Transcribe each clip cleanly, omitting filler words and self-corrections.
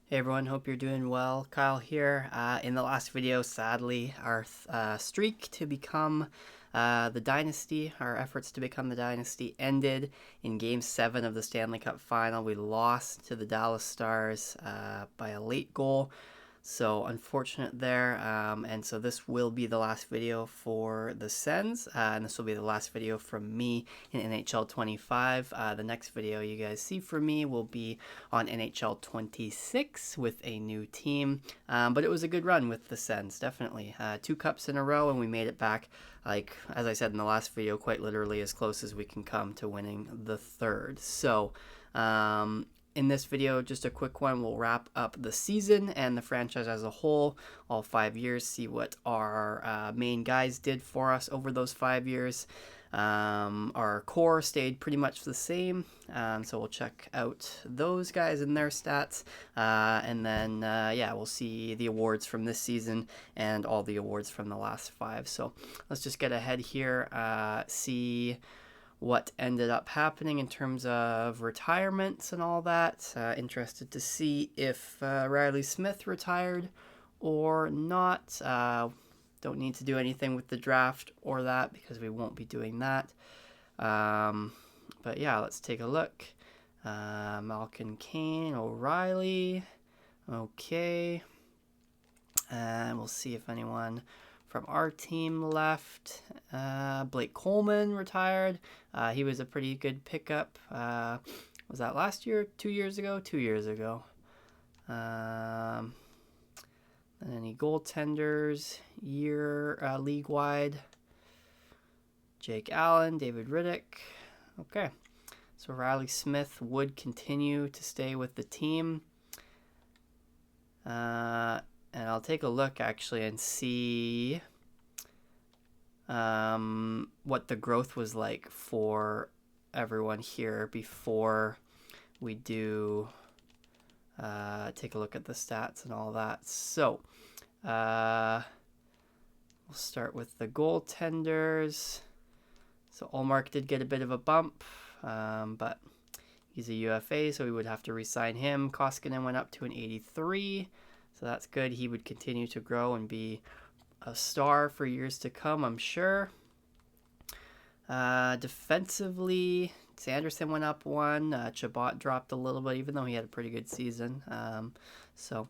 Hey everyone, hope you're doing well. Kyle here. In the last video, sadly, our streak to become the dynasty, our efforts to become the dynasty ended in Game 7 of the Stanley Cup Final. We lost to the Dallas Stars by a late goal. So unfortunate there, and so this will be the last video for the Sens, and this will be the last video from me in NHL 25. The next video you guys see from me will be on NHL 26 with a new team, but it was a good run with the Sens, definitely. 2 cups in a row, and we made it back, like, as I said in the last video, quite literally as close as we can come to winning the third. So, in this video, just a quick one, we'll wrap up the season and the franchise as a whole, all 5 years, see what our main guys did for us over those 5 years. Our core stayed pretty much the same, so we'll check out those guys and their stats, and then, yeah, we'll see the awards from this season and all the awards from the last 5. So let's just get ahead here, see what ended up happening in terms of retirements and all that. Interested to see if Riley Smith retired or not. Don't need to do anything with the draft or that because we won't be doing that. But yeah, let's take a look. Malkin, Kane, O'Reilly. Okay. And we'll see if anyone from our team left. Blake Coleman retired. He was a pretty good pickup. Was that last year? 2 years ago? 2 years ago. And any goaltenders year league-wide? Jake Allen, David Riddick. Okay. So Riley Smith would continue to stay with the team. And I'll take a look actually and see what the growth was like for everyone here before we do take a look at the stats and all that. So we'll start with the goaltenders. So Ullmark did get a bit of a bump, but he's a UFA, so we would have to re-sign him. Koskinen went up to an 83. So that's good. He would continue to grow and be a star for years to come, I'm sure. Defensively, Sanderson went up 1. Chabot dropped a little bit, even though he had a pretty good season. So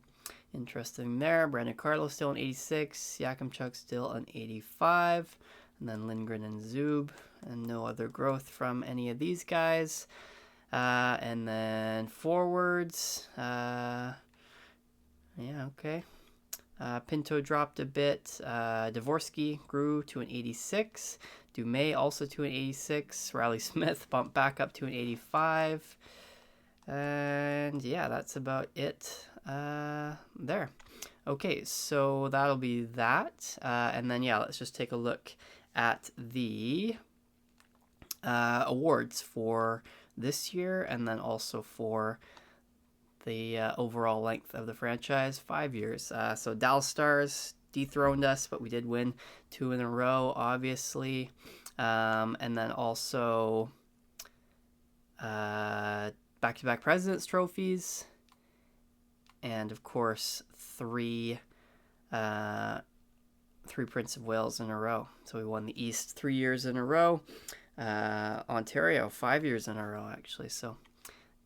interesting there. Brandon Carlo still an 86. Yakimchuk still an 85. And then Lindgren and Zub. And no other growth from any of these guys. And then forwards. Yeah, okay. Pinto dropped a bit. Dvorsky grew to an 86. Dumais also to an 86. Riley Smith bumped back up to an 85. And yeah, that's about it there. Okay, so that'll be that. And then, yeah, let's just take a look at the awards for this year and then also for the overall length of the franchise, 5 years. So Dallas Stars dethroned us, but we did win 2 in a row, obviously. And then also back-to-back President's trophies. And, of course, 3 Prince of Wales in a row. So we won the East 3 years in a row. Ontario, 5 years in a row, actually. So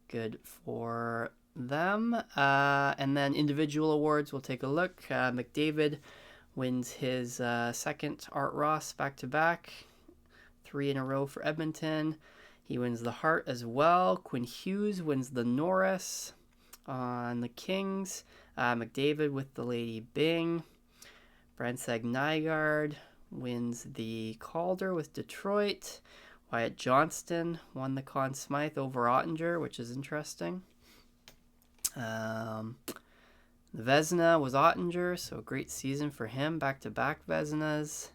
good for them. And then individual awards, we'll take a look. McDavid wins his second Art Ross back-to-back, 3 in a row for Edmonton. He wins the Hart as well. Quinn Hughes wins the Norris on the Kings. McDavid with the Lady Byng. Brandstad Nygaard wins the Calder with Detroit. Wyatt Johnston won the Conn Smythe over Ottinger, which is interesting. The Vezina was Ottinger, so a great season for him. Back-to-back Vezinas.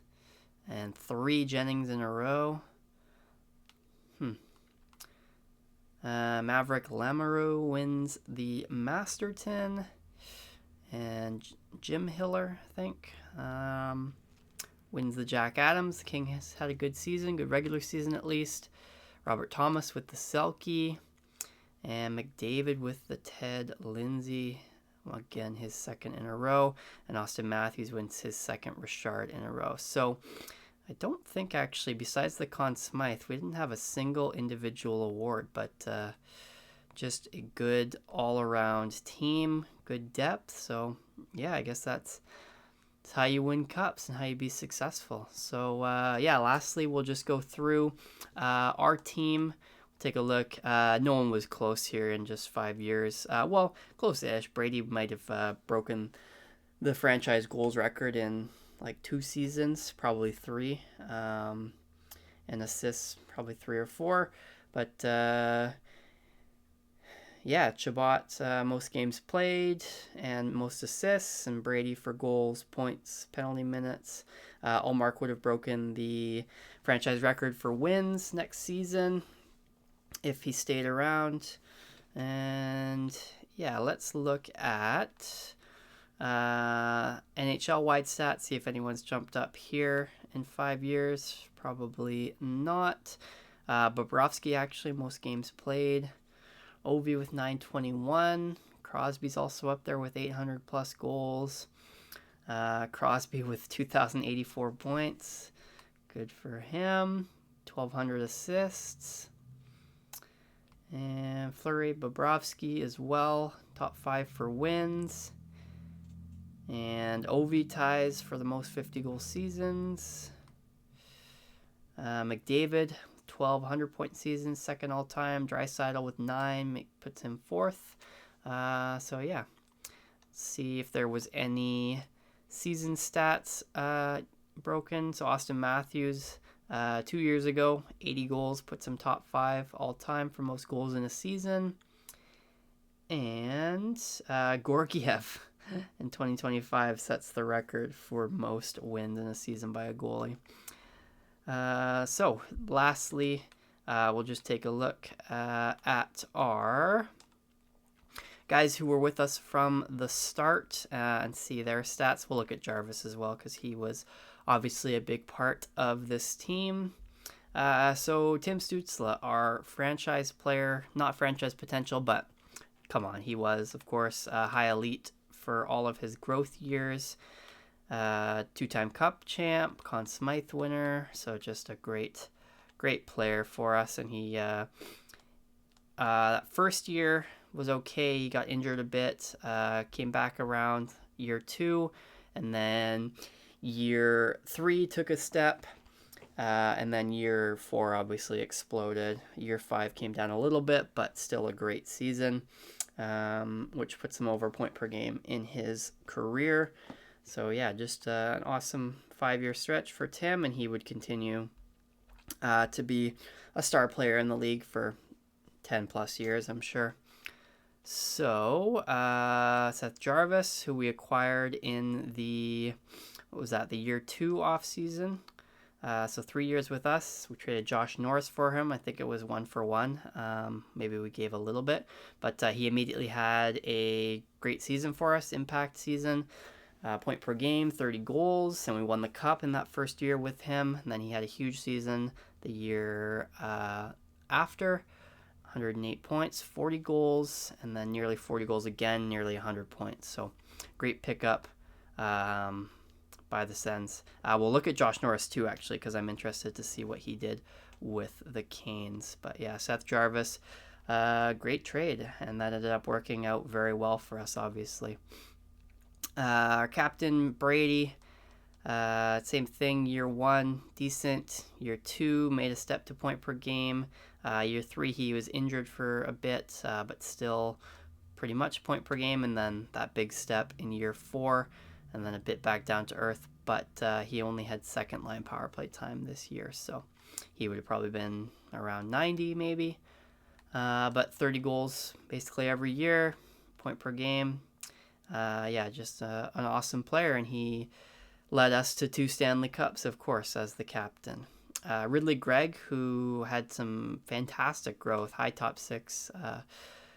And 3 Jennings in a row. Maverick Lamoureux wins the Masterton. And Jim Hiller, I think, wins the Jack Adams. The King has had a good season, good regular season at least. Robert Thomas with the Selke. And McDavid with the Ted Lindsay Again, his second in a row. And Austin Matthews wins his second Richard in a row. So I don't think, actually, besides the Conn Smythe, we didn't have a single individual award, but just a good all-around team, good depth. So yeah, I guess that's how you win cups and how you be successful. So yeah, lastly, we'll just go through our team. Take a look. No one was close here in just 5 years. Well, close-ish. Brady might have broken the franchise goals record in like 2 seasons, probably 3, and assists probably 3 or 4. But yeah, Chabot most games played and most assists, and Brady for goals, points, penalty minutes. Ullmark would have broken the franchise record for wins next season if he stayed around. And yeah, let's look at NHL wide stats, see if anyone's jumped up here in 5 years. Probably not. Bobrovsky, actually, most games played. Ovi with 921. Crosby's also up there with 800 plus goals. Crosby with 2,084 points. Good for him. 1,200 assists. And Fleury, Bobrovsky as well. Top 5 for wins. And Ovi ties for the most 50-goal seasons. McDavid, 1,200-point season, second all-time. Draisaitl with 9 puts him 4th. So yeah, let's see if there was any season stats broken. So Austin Matthews, 2 years ago, 80 goals, puts him top 5 all-time for most goals in a season. And Georgiev in 2025 sets the record for most wins in a season by a goalie. So lastly, we'll just take a look at our guys who were with us from the start and see their stats. We'll look at Jarvis as well because he was obviously a big part of this team. So Tim Stützle, our franchise player, not franchise potential, but come on, he was, of course, high elite for all of his growth years. 2-time Cup champ, Conn Smythe winner, so just a great player for us. And he first year was okay. He got injured a bit, came back around year 2, and then year 3 took a step, and then year 4 obviously exploded. Year 5 came down a little bit, but still a great season, which puts him over point per game in his career. So yeah, just an awesome 5-year stretch for Tim, and he would continue to be a star player in the league for 10 plus years, I'm sure. So Seth Jarvis, who we acquired in the year 2 off season. So 3 years with us. We traded Josh Norris for him. I think it was 1-for-1. Maybe we gave a little bit, but he immediately had a great season for us, impact season. Point per game, 30 goals, and we won the cup in that first year with him. And then he had a huge season the year after, 108 points, 40 goals, and then nearly 40 goals again, nearly 100 points. So great pickup by the Sens. We'll look at Josh Norris too, actually, because I'm interested to see what he did with the Canes. But yeah, Seth Jarvis, great trade, and that ended up working out very well for us, obviously. Our captain, Brady, same thing, year 1, decent. Year 2, made a step to point per game. Year 3, he was injured for a bit, but still pretty much point per game. And then that big step in year 4, and then a bit back down to earth. But he only had second line power play time this year, so he would have probably been around 90 maybe. But 30 goals basically every year, point per game. Yeah, just an awesome player, and he led us to 2 Stanley Cups, of course, as the captain. Ridley Gregg, who had some fantastic growth, high top 6,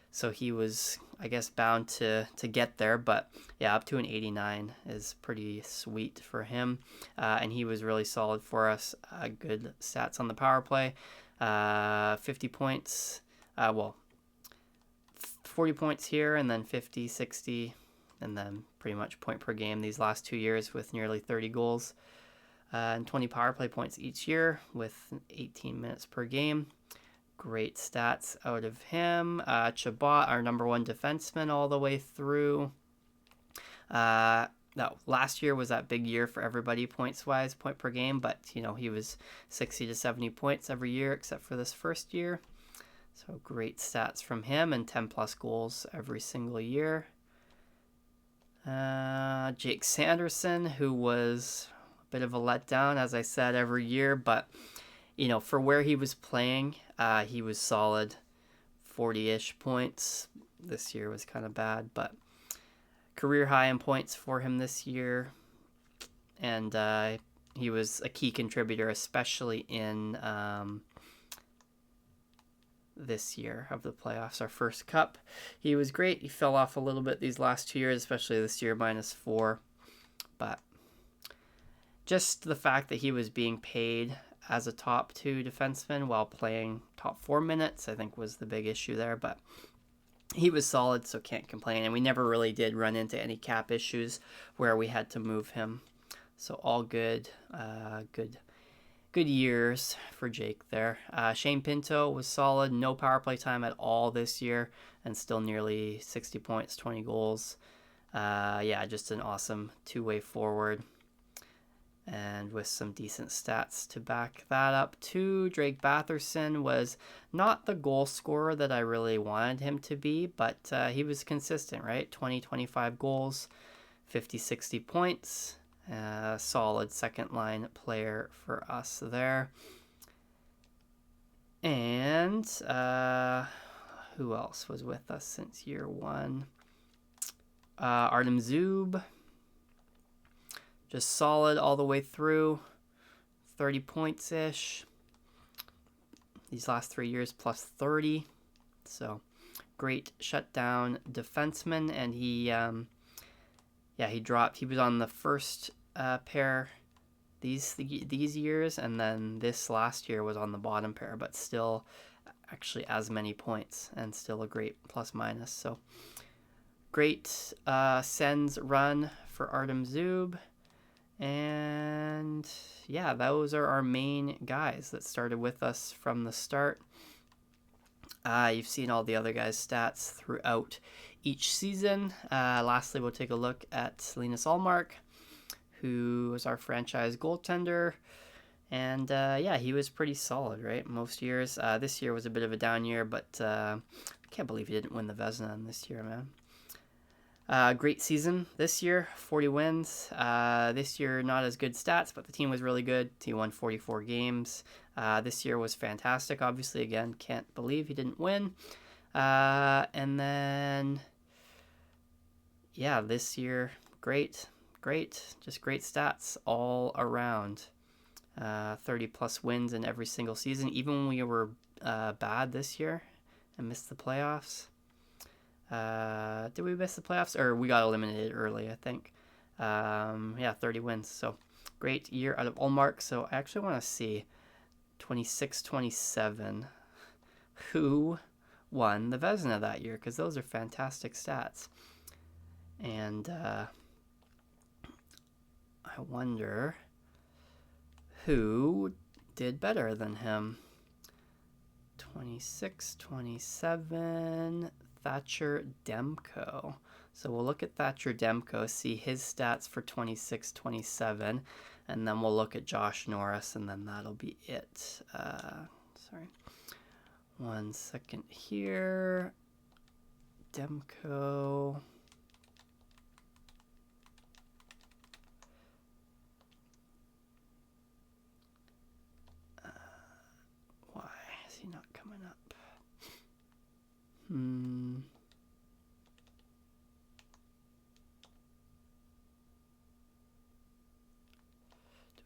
so he was, I guess, bound to get there, but yeah, up to an 89 is pretty sweet for him, and he was really solid for us. Good stats on the power play, 50 points, 40 points here, and then 50, 60, and then pretty much point per game these last 2 years with nearly 30 goals and 20 power play points each year with 18 minutes per game. Great stats out of him. Chabot, our number one defenseman all the way through. Last year was that big year for everybody points-wise, point per game, but, he was 60 to 70 points every year except for this first year. So great stats from him, and 10-plus goals every single year. Jake Sanderson, who was a bit of a letdown, as I said, every year, but, for where he was playing, he was solid, 40-ish points. This year was kind of bad, but career high in points for him this year, and he was a key contributor, especially in this year of the playoffs, our first cup. He was great. He fell off a little bit these last 2 years, especially this year, -4, but just the fact that he was being paid as a top 2 defenseman while playing top 4 minutes, I think was the big issue there, but he was solid, so can't complain. And we never really did run into any cap issues where we had to move him. So all good, good years for Jake there. Shane Pinto was solid, no power play time at all this year, and still nearly 60 points, 20 goals. Just an awesome two-way forward, and with some decent stats to back that up too. Drake Batherson was not the goal scorer that I really wanted him to be, but he was consistent, right? 20, 25 goals, 50, 60 points. Solid second line player for us there. And who else was with us since year 1? Artem Zub. Just solid all the way through, 30 points-ish. These last 3 years plus 30. So great shutdown defenseman, and he dropped. He was on the first pair these years, and then this last year was on the bottom pair, but still actually as many points and still a great plus-minus. So great Sens run for Artem Zub. And yeah, those are our main guys that started with us from the start. You've seen all the other guys' stats throughout each season. Lastly, we'll take a look at Linus Ullmark, who was our franchise goaltender. And he was pretty solid, right? Most years. This year was a bit of a down year, but I can't believe he didn't win the Vezina this year, man. Great season this year, 40 wins. This year, not as good stats, but the team was really good. He won 44 games. This year was fantastic. Obviously, again, can't believe he didn't win. And then, this year, great. Just great stats all around. 30-plus wins in every single season, even when we were bad this year and missed the playoffs. Did we miss the playoffs? Or we got eliminated early, I think. 30 wins. So great year out of Ullmark. So I actually want to see 26-27 who won the Vezina that year, because those are fantastic stats. And I wonder who did better than him. 26-27... Thatcher Demko. So we'll look at Thatcher Demko, see his stats for 26-27, and then we'll look at Josh Norris, and then that'll be it. Sorry. 1 second here. Demko. Why is he not coming up? Do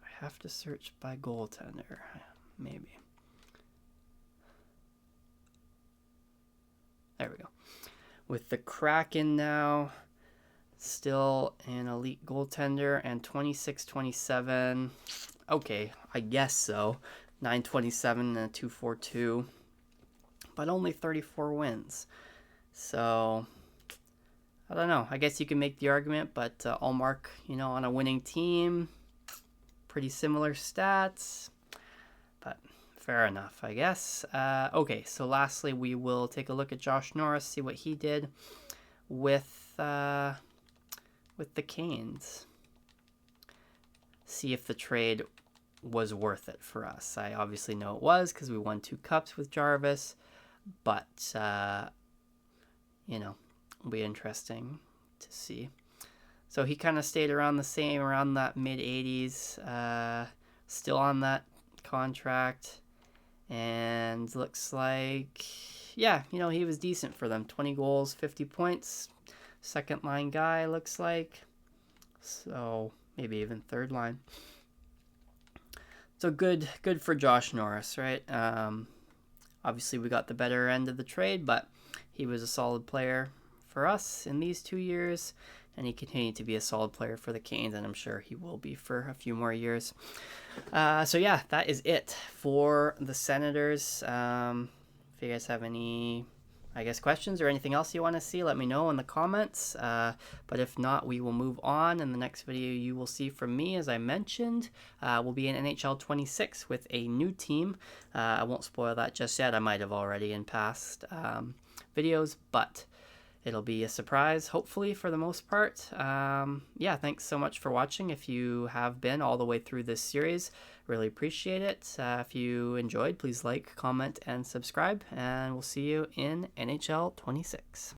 I have to search by goaltender? Maybe. There we go. With the Kraken now, still an elite goaltender, and 26-27. Okay, I guess so. 927 and a 242. But only 34 wins. So, I don't know. I guess you can make the argument, but Allmark, on a winning team, pretty similar stats, but fair enough, I guess. Okay, so lastly, we will take a look at Josh Norris, see what he did with the Canes. See if the trade was worth it for us. I obviously know it was because we won 2 cups with Jarvis, but it'll be interesting to see. So he kind of stayed around the same, around that mid-80s, still on that contract, and looks like, yeah, he was decent for them. 20 goals, 50 points, second line guy, looks like. So maybe even third line. So good for Josh Norris, right? Obviously, we got the better end of the trade, but he was a solid player for us in these 2 years, and he continued to be a solid player for the Canes, and I'm sure he will be for a few more years. So yeah, that is it for the Senators. If you guys have any, questions or anything else you want to see, let me know in the comments. But if not, we will move on. In the next video you will see from me, as I mentioned, will be in NHL 26 with a new team. I won't spoil that just yet. I might have already in past videos, but it'll be a surprise, hopefully, for the most part. Yeah, thanks so much for watching. If you have been all the way through this series, really appreciate it. If you enjoyed, please like, comment, and subscribe, and we'll see you in NHL 26.